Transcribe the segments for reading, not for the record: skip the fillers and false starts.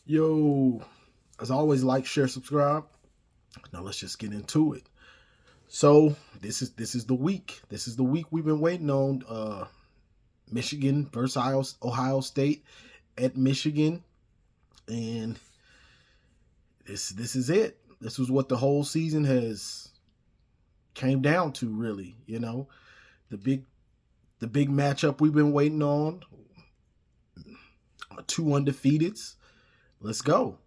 Yo, as always, like, share, subscribe. Now let's just get into it. So this is the week. This is the week we've been waiting on. Michigan versus Ohio State at Michigan, and this is it. This was what the whole season has came down to, really. The big matchup we've been waiting on. Two undefeateds. Let's go.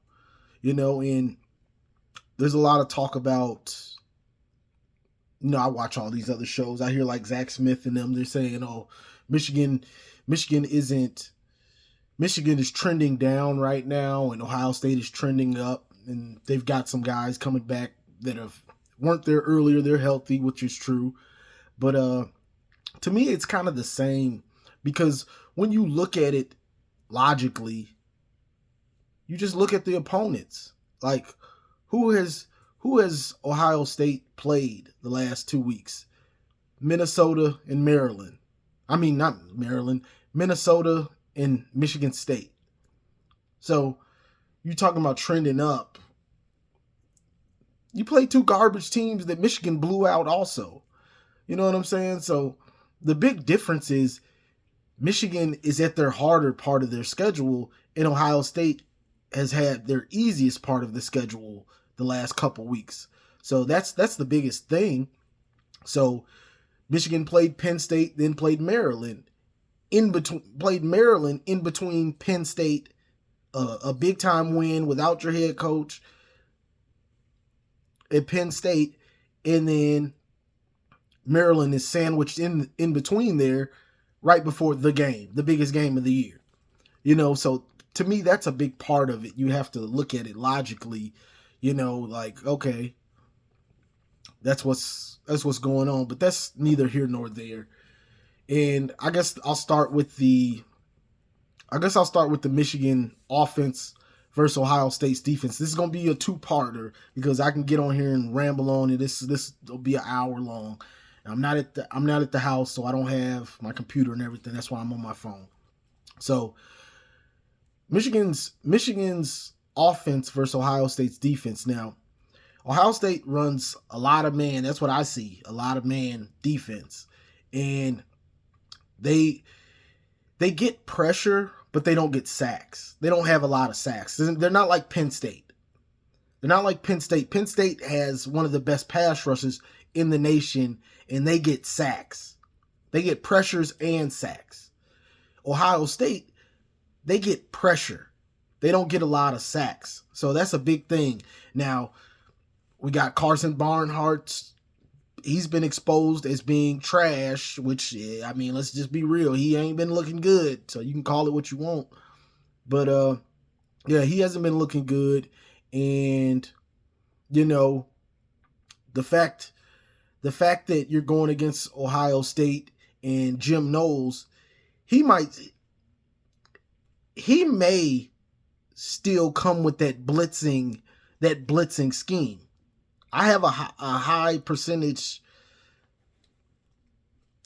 And there's a lot of talk about, I watch all these other shows. I hear like Zach Smith and them, they're saying, oh, Michigan is trending down right now, and Ohio State is trending up, and they've got some guys coming back that weren't there earlier. They're healthy, which is true. But to me, it's kind of the same, because when you look at it logically, you just look at the opponents. Like, who has Ohio State played the last 2 weeks? Minnesota and Maryland. I mean, not Maryland, Minnesota and Michigan State. So, you're talking about trending up. You play two garbage teams that Michigan blew out also. You know what I'm saying? So, the big difference is Michigan is at their harder part of their schedule, and Ohio State has had their easiest part of the schedule the last couple weeks. So that's the biggest thing. So Michigan played Penn State, then played Maryland. Played Maryland in between Penn State, a big time win without your head coach at Penn State, and then Maryland is sandwiched in between there right before the game, the biggest game of the year. So to me, that's a big part of it. You have to look at it logically, like, okay, that's what's going on, but that's neither here nor there. And I guess I'll start with the Michigan offense versus Ohio State's defense. This is going to be a two-parter because I can get on here and ramble on, and this will be an hour long. I'm not at the house, so I don't have my computer and everything. That's why I'm on my phone. So Michigan's offense versus Ohio State's defense. Now, Ohio State runs a lot of man. That's what I see, a lot of man defense. And they get pressure, but they don't get sacks. They don't have a lot of sacks. They're not like Penn State. Penn State has one of the best pass rushes in the nation, and they get sacks. They get pressures and sacks. Ohio State, they get pressure. They don't get a lot of sacks. So that's a big thing. Now, we got Carson Barnhart. He's been exposed as being trash, which, I mean, let's just be real. He ain't been looking good. So you can call it what you want. But, yeah, he hasn't been looking good. And, the fact that you're going against Ohio State and Jim Knowles, he may still come with that blitzing scheme. I have a high percentage.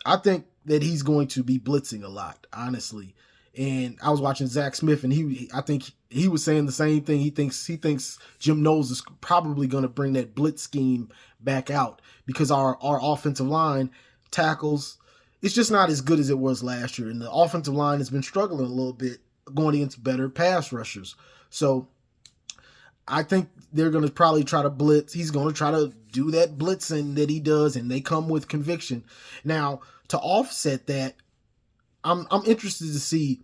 I think that he's going to be blitzing a lot, honestly. And I was watching Zach Smith, and I think he was saying the same thing. He thinks Jim Knowles is probably going to bring that blitz scheme back out because our offensive line tackles, it's just not as good as it was last year, and the offensive line has been struggling a little bit going against better pass rushers. So I think they're going to probably try to blitz. He's going to try to do that blitzing that he does, and they come with conviction. Now, to offset that, I'm interested to see,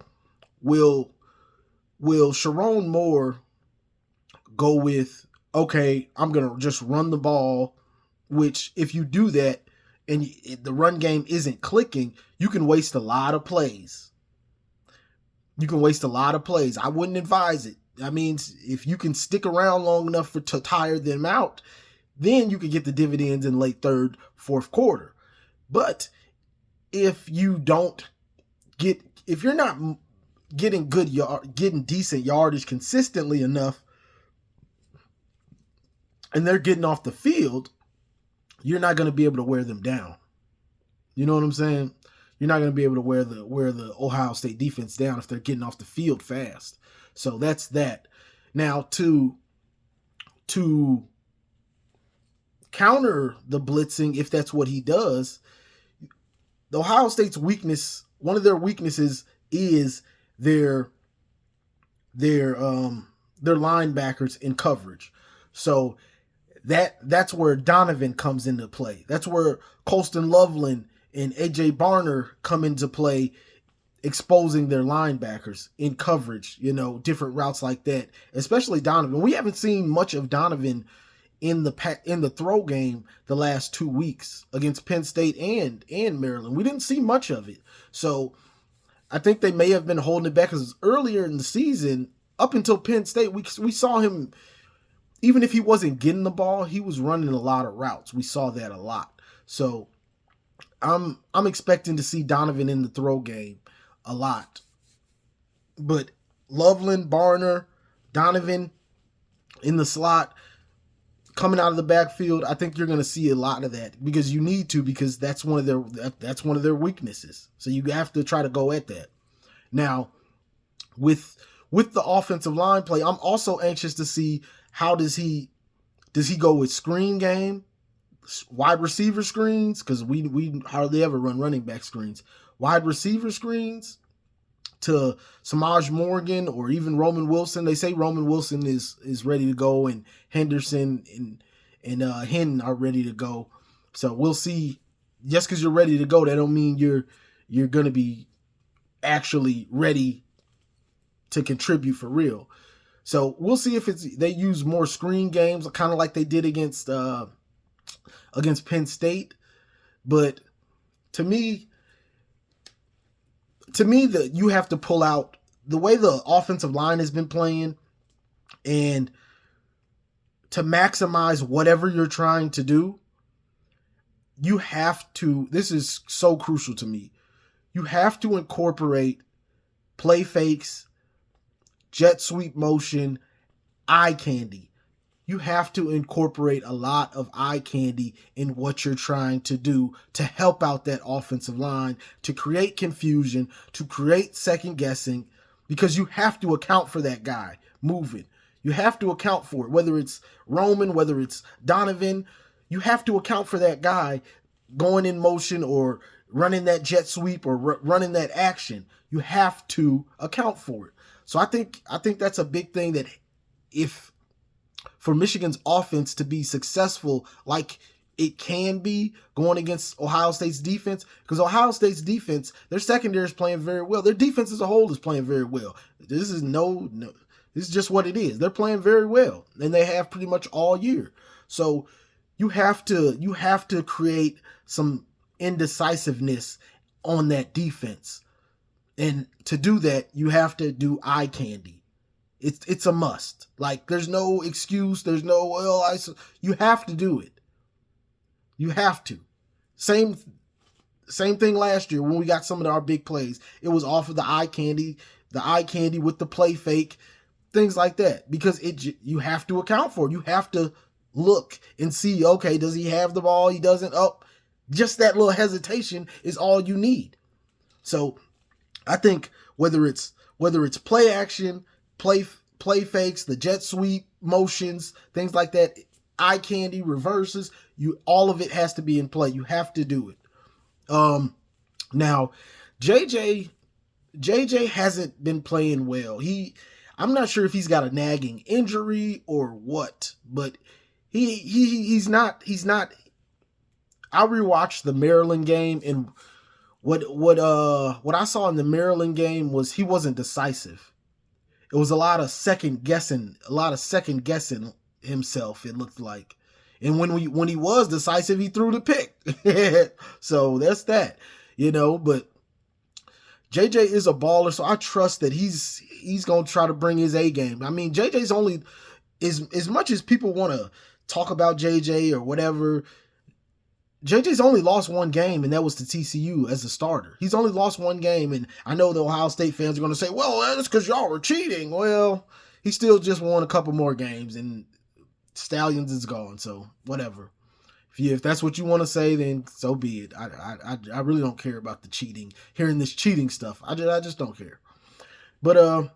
will Sharon Moore go with, okay, I'm going to just run the ball, which if you do that and the run game isn't clicking, you can waste a lot of plays. I wouldn't advise it. I mean, if you can stick around long enough to tire them out, then you can get the dividends in late third, fourth quarter. But if you're not getting getting decent yardage consistently enough, and they're getting off the field, you're not going to be able to wear them down. You know what I'm saying? You're not going to be able to wear the Ohio State defense down if they're getting off the field fast. So that's that. Now to counter the blitzing, if that's what he does, the Ohio State's weakness, one of their weaknesses is their linebackers in coverage. So that's where Donovan comes into play. That's where Colston Loveland and AJ Barner come into play, exposing their linebackers in coverage, different routes like that, especially Donovan. We haven't seen much of Donovan in the throw game the last 2 weeks against Penn State and Maryland. We didn't see much of it. So I think they may have been holding it back because earlier in the season, up until Penn State, we saw him, even if he wasn't getting the ball, he was running a lot of routes. We saw that a lot. So I'm expecting to see Donovan in the throw game a lot. But Loveland, Barner, Donovan in the slot, coming out of the backfield, I think you're going to see a lot of that because you need to, because that's one of their weaknesses. So you have to try to go at that. Now, with the offensive line play, I'm also anxious to see how does he go with screen game, wide receiver screens, because we hardly ever run running back screens, wide receiver screens to Samaj Morgan or even Roman Wilson. They say Roman Wilson is ready to go, and Henderson and Henn are ready to go. So we'll see. Just because you're ready to go, that don't mean you're going to be actually ready to contribute for real. So we'll see if they use more screen games, kind of like they did against Penn State. But to me, that you have to pull out the way the offensive line has been playing, and to maximize whatever you're trying to do, you have to, this is so crucial to me, you have to incorporate play fakes, jet sweep motion, eye candy. You have to incorporate a lot of eye candy in what you're trying to do to help out that offensive line, to create confusion, to create second guessing, because you have to account for that guy moving. You have to account for it, whether it's Roman, whether it's Donovan. You have to account for that guy going in motion or running that jet sweep or running that action. You have to account for it. So I think that's a big thing, that if for Michigan's offense to be successful like it can be going against Ohio State's defense, because Ohio State's defense, their secondary is playing very well. Their defense as a whole is playing very well. This is this is just what it is. They're playing very well, and they have pretty much all year. So you have to create some indecisiveness on that defense. And to do that, you have to do eye candy. It's a must. Like, there's no excuse. There's no, you have to do it. You have to. Same thing last year when we got some of our big plays. It was off of the eye candy with the play fake, things like that. Because you have to account for it. You have to look and see, okay, does he have the ball? He doesn't. Oh, just that little hesitation is all you need. So I think whether it's play action, play fakes, the jet sweep motions, things like that, eye candy, reverses, all of it has to be in play. You have to do it. Now, JJ hasn't been playing well. I'm not sure if he's got a nagging injury or what, but he's not. I rewatched the Maryland game, and what I saw in the Maryland game was he wasn't decisive. It was a lot of second guessing himself, it looked like. And when he was decisive, he threw the pick. So that's that, but JJ is a baller, so I trust that he's going to try to bring his A game. I mean, JJ's only, as much as people want to talk about JJ or whatever, JJ's only lost one game, and that was to TCU as a starter. He's only lost one game, and I know the Ohio State fans are going to say, well, that's because y'all were cheating. Well, he still just won a couple more games, and Stallions is gone, so whatever. If that's what you want to say, then so be it. I really don't care about the cheating, hearing this cheating stuff. I just don't care. But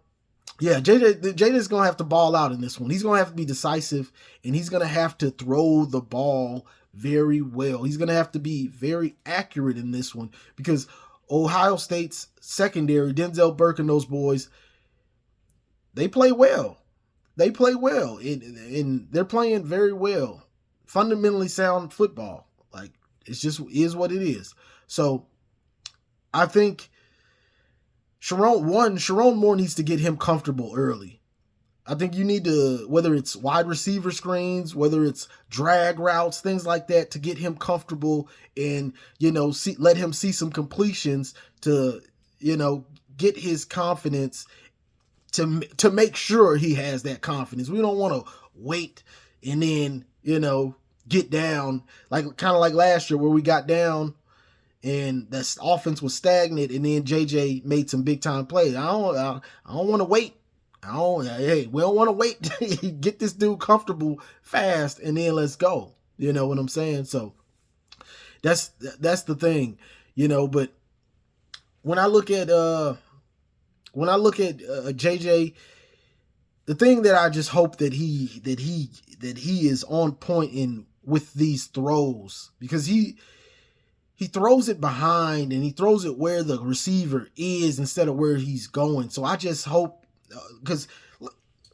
Yeah, JJ's gonna have to ball out in this one. He's gonna have to be decisive, and he's gonna have to throw the ball very well. He's gonna have to be very accurate in this one because Ohio State's secondary, Denzel Burke and those boys, they play well. They play well, and they're playing very well. Fundamentally sound football. Like, it's just is what it is. So I think Sharon Moore needs to get him comfortable early. I think you need to, whether it's wide receiver screens, whether it's drag routes, things like that, to get him comfortable and, let him see some completions to, get his confidence to make sure he has that confidence. We don't want to wait and then, get down kind of like last year where we got down and the offense was stagnant, and then JJ made some big time plays. I don't want to wait. We don't want to wait. Get this dude comfortable fast, and then let's go. You know what I'm saying? So that's the thing, But when I look at JJ, the thing that I just hope that he is on point in with these throws, because he throws it behind and he throws it where the receiver is instead of where he's going. So I just hope, because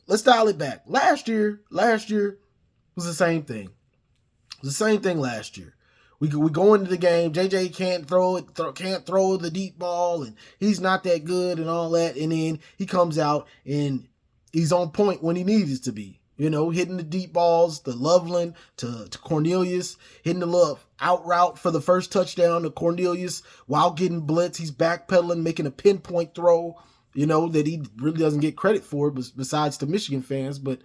let's dial it back. Last year was the same thing. It was the same thing last year. We go into the game. JJ can't throw the deep ball, and he's not that good and all that. And then he comes out and he's on point when he needs to be. Hitting the deep balls, the Loveland to Cornelius, hitting the little out route for the first touchdown to Cornelius while getting blitz. He's backpedaling, making a pinpoint throw, that he really doesn't get credit for, besides the Michigan fans. But,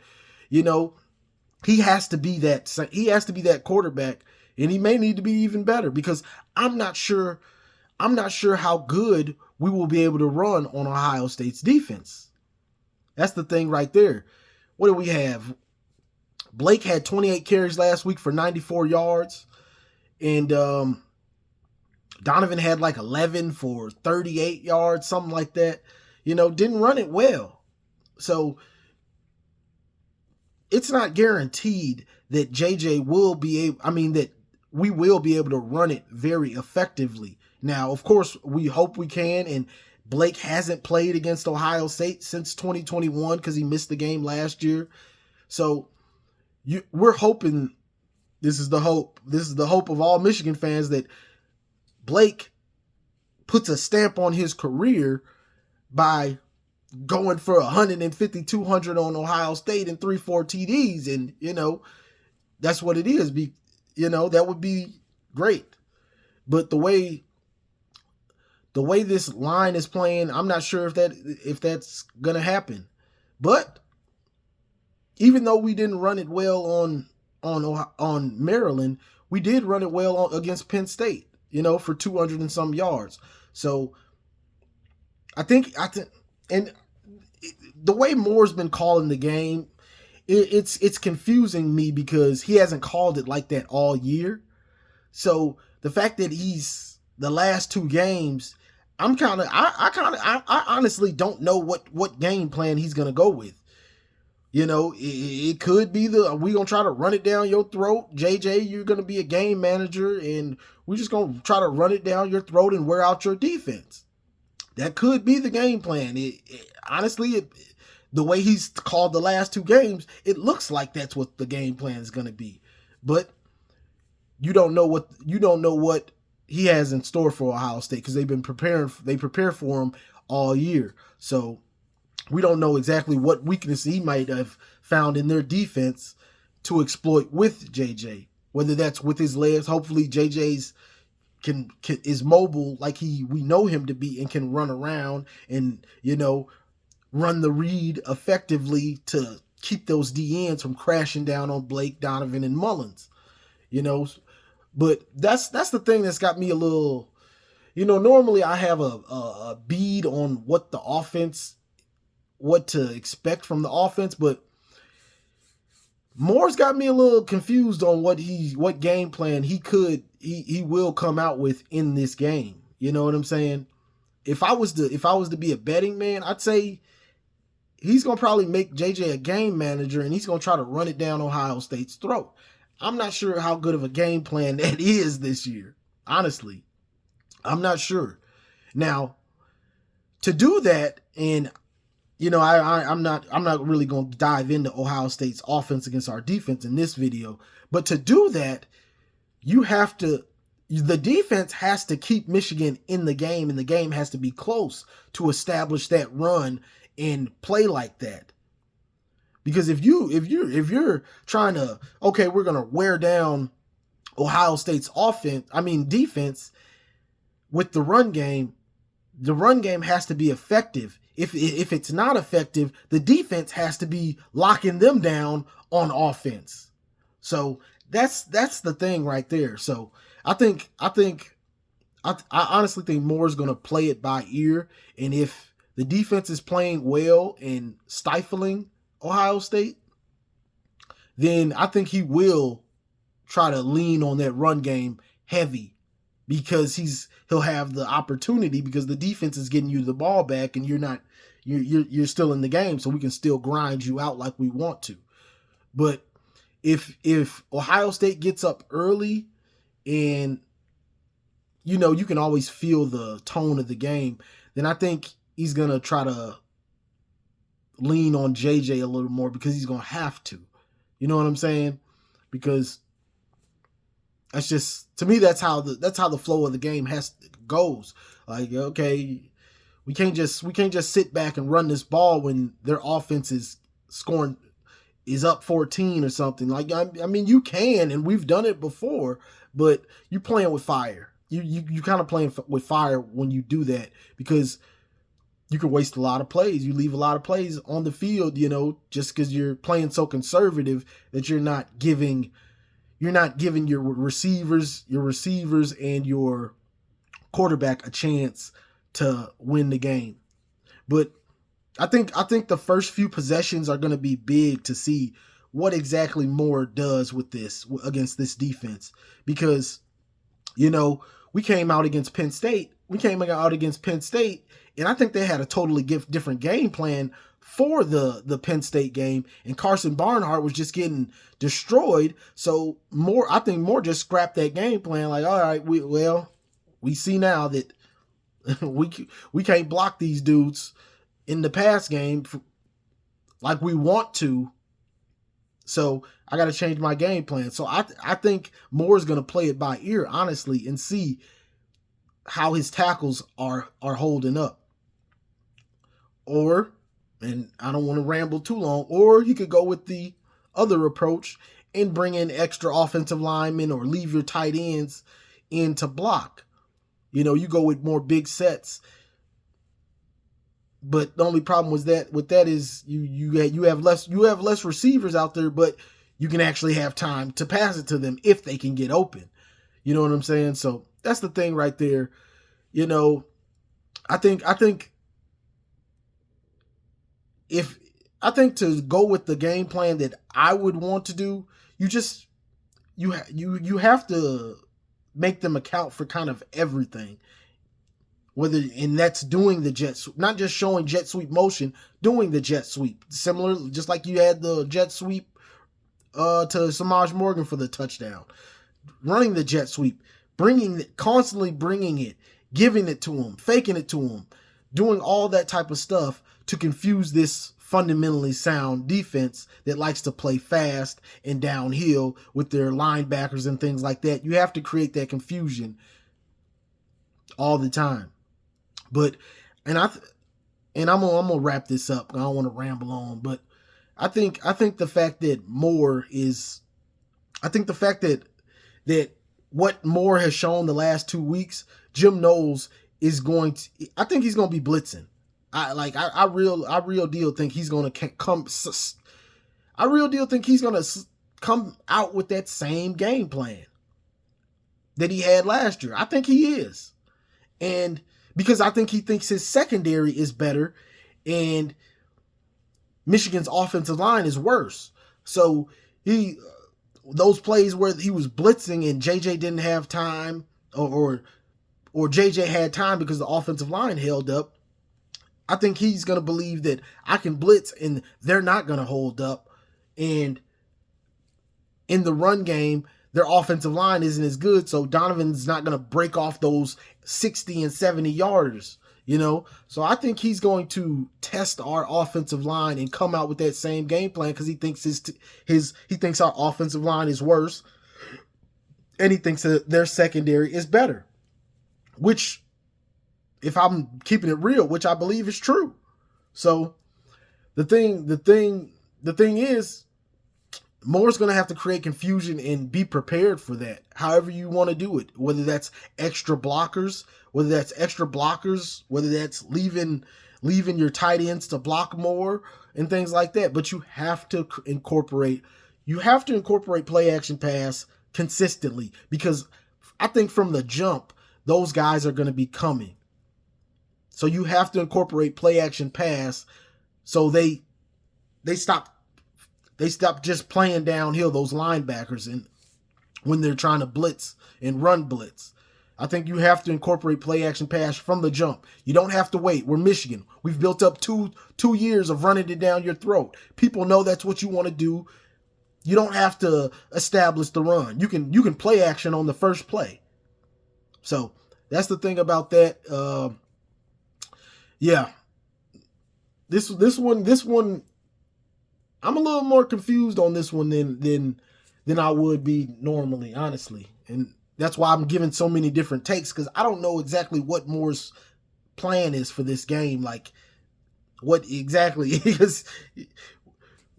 he has to be that quarterback, and he may need to be even better, because I'm not sure how good we will be able to run on Ohio State's defense. That's the thing right there. What do we have? Blake had 28 carries last week for 94 yards. And Donovan had 11 for 38 yards, something like that. Didn't run it well. So it's not guaranteed that JJ will be able, that we will be able to run it very effectively. Now, of course, we hope we can, and Blake hasn't played against Ohio State since 2021 because he missed the game last year. So we're hoping, this is the hope of all Michigan fans, that Blake puts a stamp on his career by going for 150, 200 on Ohio State and 3-4 TDs. And, that's what it is. That would be great. But the way this line is playing, I'm not sure if that's gonna happen. But even though we didn't run it well on Maryland, we did run it well against Penn State, for 200 and some yards. So I think, and the way Moore's been calling the game, it's confusing me because he hasn't called it like that all year. So the fact that he's the last two games, I honestly don't know what game plan he's gonna go with. It could be we gonna try to run it down your throat, JJ. You're gonna be a game manager, and we're just gonna try to run it down your throat and wear out your defense. That could be the game plan. Honestly, the way he's called the last two games, it looks like that's what the game plan is gonna be. But you don't know what he has in store for Ohio State, because they prepare for him all year. So we don't know exactly what weakness he might have found in their defense to exploit with JJ. Whether that's with his legs, hopefully JJ's is mobile like we know him to be, and can run around and run the read effectively to keep those DNs from crashing down on Blake, Donovan, and Mullins. But that's the thing that's got me a little, normally I have a bead on what to expect from the offense, but Moore's got me a little confused on what game plan he will come out with in this game. You know what I'm saying? If I was to be a betting man, I'd say he's going to probably make JJ a game manager, and he's going to try to run it down Ohio State's throat. I'm not sure how good of a game plan that is this year. Honestly, I'm not sure. Now, to do that, and I'm not really going to dive into Ohio State's offense against our defense in this video, but to do that, the defense has to keep Michigan in the game, and the game has to be close to establish that run and play like that. Because if you're trying to, okay, we're going to wear down Ohio State's defense with the run game has to be effective. If it's not effective, the defense has to be locking them down on offense. So that's the thing right there. So I honestly think Moore's going to play it by ear, and if the defense is playing well and stifling Ohio State, then I think he will try to lean on that run game heavy, because he'll have the opportunity, because the defense is getting you the ball back and you're still in the game, so we can still grind you out like we want to. But if Ohio State gets up early, and you can always feel the tone of the game, then I think he's going to try to lean on JJ a little more, because he's going to have to. You know what I'm saying? Because that's just, to me, that's how the flow of the game goes. Like, okay, we can't just sit back and run this ball when their offense is up 14 or something. Like, I mean, you can, and we've done it before, but you're playing with fire. You kind of playing with fire when you do that, because you can waste a lot of plays. You leave a lot of plays on the field, just because you're playing so conservative that you're not giving your receivers and your quarterback a chance to win the game. But I think the first few possessions are going to be big to see what exactly Moore does with this against this defense, because we came out against Penn State, and I think they had a totally different game plan for the Penn State game, and Carson Barnhart was just getting destroyed. So I think Moore just scrapped that game plan. Like, all right, we see now that we can't block these dudes in the pass game like we want to. So I got to change my game plan. So I think Moore's going to play it by ear, honestly, and see how his tackles are holding up. Or, and I don't want to ramble too long, or you could go with the other approach and bring in extra offensive linemen, or leave your tight ends in to block. You go with more big sets. But the only problem with that is you have less receivers out there, but you can actually have time to pass it to them if they can get open. You know what I'm saying? So that's the thing right there. I think to go with the game plan that I would want to do, you have to make them account for kind of everything. And that's doing the jet sweep, not just showing jet sweep motion, doing the jet sweep. Similar, just like you had the jet sweep to Samaj Morgan for the touchdown. Running the jet sweep, constantly bringing it, giving it to him, faking it to him, doing all that type of stuff to confuse this fundamentally sound defense that likes to play fast and downhill with their linebackers and things like that. You have to create that confusion all the time. But I'm gonna wrap this up. I don't want to ramble on, but I think the fact that that what Moore has shown the last 2 weeks, Jim Knowles is going to. I think he's going to be blitzing. I real deal think he's going to come. I real deal think he's going to come out with that same game plan that he had last year. I think he is, and because I think he thinks his secondary is better, and Michigan's offensive line is worse. So those plays where he was blitzing and JJ didn't have time, or JJ had time because the offensive line held up, I think he's going to believe that I can blitz and they're not going to hold up. And in the run game, their offensive line isn't as good, so Donovan's not going to break off those 60 and 70 yarders, So I think he's going to test our offensive line and come out with that same game plan because he thinks he thinks our offensive line is worse, and he thinks that their secondary is better. Which, if I'm keeping it real, which I believe is true. So the thing is, Moore's going to have to create confusion and be prepared for that, however you want to do it, whether that's extra blockers, whether that's leaving your tight ends to block more and things like that. But you have to incorporate play action pass consistently, because I think from the jump, those guys are going to be coming. So you have to incorporate play action pass so they stop just playing downhill, those linebackers, and when they're trying to blitz and run blitz. I think you have to incorporate play action pass from the jump. You don't have to wait. We're Michigan. We've built up two years of running it down your throat. People know that's what you want to do. You don't have to establish the run. You can play action on the first play. So that's the thing about that. Yeah. This one. I'm a little more confused on this one than I would be normally, honestly. And that's why I'm giving so many different takes, because I don't know exactly what Moore's plan is for this game. Like, what exactly? Because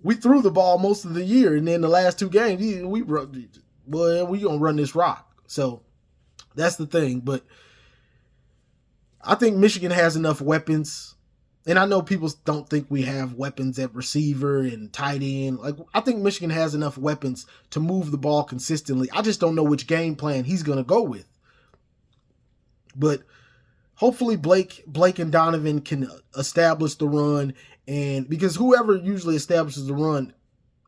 we threw the ball most of the year, and then the last two games, we going to run this rock. So that's the thing. But I think Michigan has enough weapons. And I know people don't think we have weapons at receiver and tight end. Like, I think Michigan has enough weapons to move the ball consistently. I just don't know which game plan he's going to go with. But hopefully Blake and Donovan can establish the run, and because whoever usually establishes the run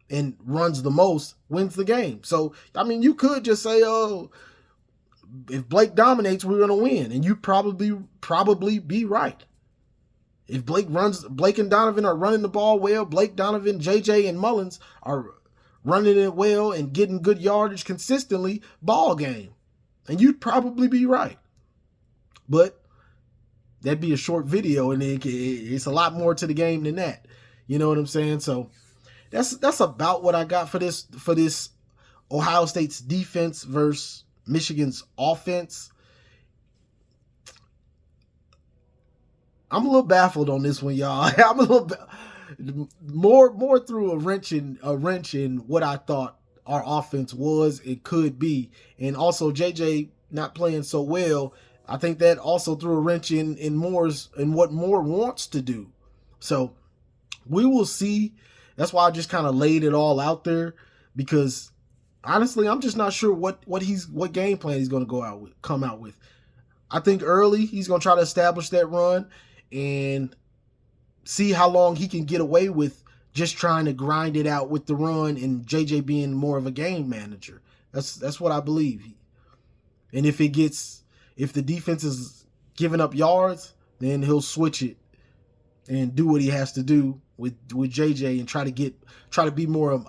and runs the most wins the game. So, I mean, you could just say, oh, if Blake dominates, we're going to win. And you probably be right. If Blake and Donovan are running the ball well, Blake, Donovan, JJ, and Mullins are running it well and getting good yardage consistently, ball game. And you'd probably be right. But that'd be a short video, and it's a lot more to the game than that. You know what I'm saying? So that's about what I got for this Ohio State's defense versus Michigan's offense. I'm a little baffled on this one, y'all. I'm a little more through a wrench in what I thought our offense was, it could be, and also JJ not playing so well. I think that also threw a wrench in what Moore wants to do. So we will see. That's why I just kind of laid it all out there, because honestly, I'm just not sure what game plan he's going to come out with. I think early he's going to try to establish that run and see how long he can get away with just trying to grind it out with the run, and JJ being more of a game manager. That's what I believe. And if the defense is giving up yards, then he'll switch it and do what he has to do with JJ and try to be more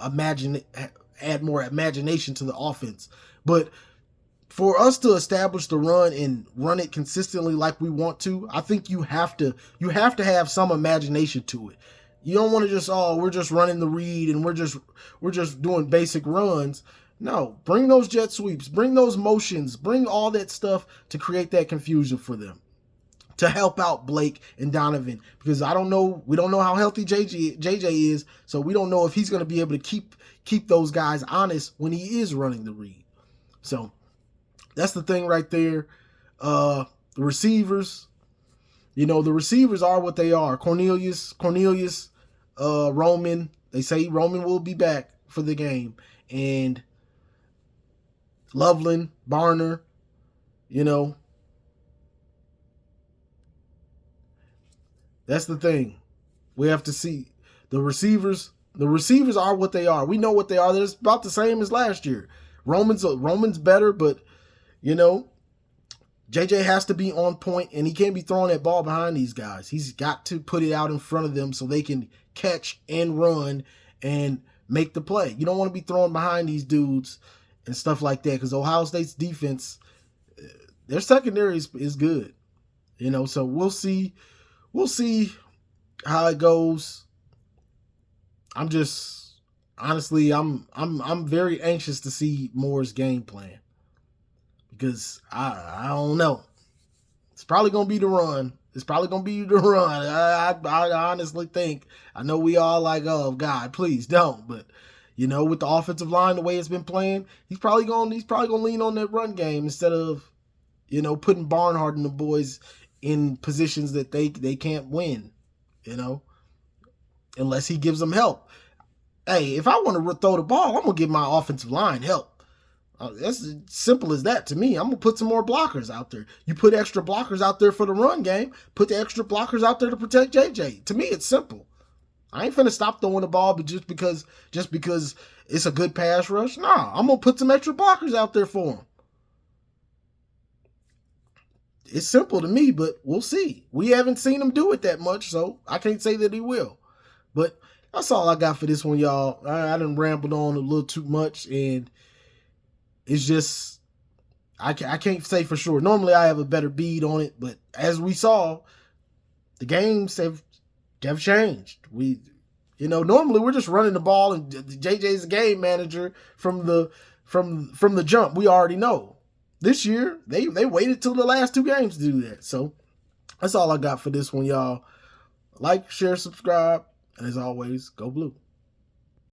add more imagination to the offense. But for us to establish the run and run it consistently like we want to, I think you have to have some imagination to it. You don't want to just, we're just running the read and we're just doing basic runs. No, bring those jet sweeps, bring those motions, bring all that stuff to create that confusion for them, to help out Blake and Donovan, because we don't know how healthy JJ is, so we don't know if he's going to be able to keep those guys honest when he is running the read. So that's the thing right there. The receivers, the receivers are what they are. Cornelius, Roman. They say Roman will be back for the game, and Loveland, Barner, that's the thing. We have to see the receivers. The receivers are what they are. We know what they are. They're about the same as last year. Roman's better, but JJ has to be on point, and he can't be throwing that ball behind these guys. He's got to put it out in front of them so they can catch and run and make the play. You don't want to be throwing behind these dudes and stuff like that, because Ohio State's defense, their secondary is good. So we'll see how it goes. I'm just honestly, I'm very anxious to see Moore's game plan, because I don't know. It's probably gonna be the run. I honestly think. I know we all like, oh God, please don't. But with the offensive line, the way it's been playing, he's probably gonna lean on that run game instead of putting Barnhart and the boys in positions that they can't win. Unless he gives them help. Hey, if I want to throw the ball, I'm gonna give my offensive line help. That's as simple as that to me. I'm going to put some more blockers out there. You put extra blockers out there for the run game. Put the extra blockers out there to protect JJ. To me, it's simple. I ain't finna stop throwing the ball but just because it's a good pass rush. Nah, I'm going to put some extra blockers out there for him. It's simple to me, but we'll see. We haven't seen him do it that much, so I can't say that he will. But that's all I got for this one, y'all. I done rambled on a little too much, and it's just, I can't say for sure. Normally I have a better bead on it, but as we saw, the games have changed. Normally we're just running the ball, and JJ's the game manager from the jump. We already know. This year, they waited till the last 2 games to do that. So that's all I got for this one, y'all. Like, share, subscribe, and as always, go blue.